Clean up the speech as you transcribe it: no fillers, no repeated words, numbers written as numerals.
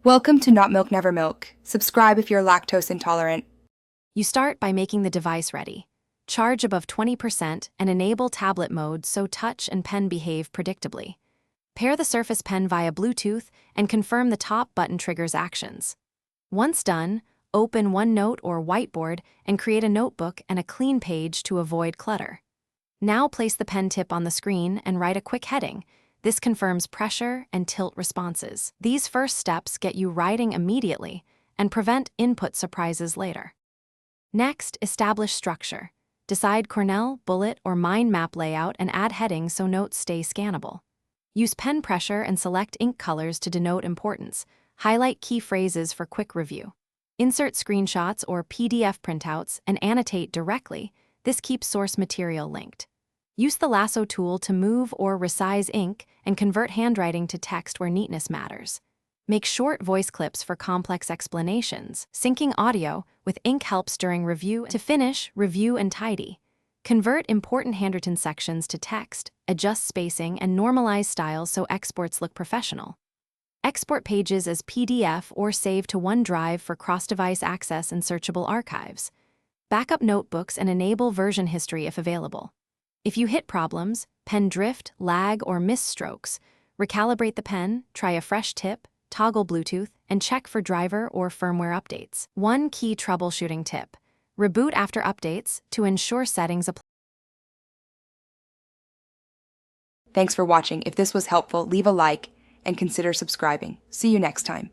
Welcome to Not Milk Never Milk. Subscribe if you're lactose intolerant. You start by making the device ready. Charge above 20% and enable tablet mode so touch and pen behave predictably. Pair the Surface Pen via Bluetooth and confirm the top button triggers actions. Once done, open OneNote or Whiteboard and create a notebook and a clean page to avoid clutter. Now place the pen tip on the screen and write a quick heading. This confirms pressure and tilt responses. These first steps get you writing immediately and prevent input surprises later. Next, establish structure. Decide Cornell, bullet, or mind map layout and add headings so notes stay scannable. Use pen pressure and select ink colors to denote importance. Highlight key phrases for quick review. Insert screenshots or PDF printouts and annotate directly. This keeps source material linked. Use the lasso tool to move or resize ink and convert handwriting to text where neatness matters. Make short voice clips for complex explanations. Syncing audio with ink helps during review. To finish, review and tidy. Convert important handwritten sections to text, adjust spacing, and normalize styles so exports look professional. Export pages as PDF or save to OneDrive for cross-device access and searchable archives. Backup notebooks and enable version history if available. If you hit problems, pen drift, lag, or miss strokes, recalibrate the pen, try a fresh tip, toggle Bluetooth, and check for driver or firmware updates. One key troubleshooting tip: reboot after updates to ensure settings apply. Thanks for watching. If this was helpful, leave a like and consider subscribing. See you next time.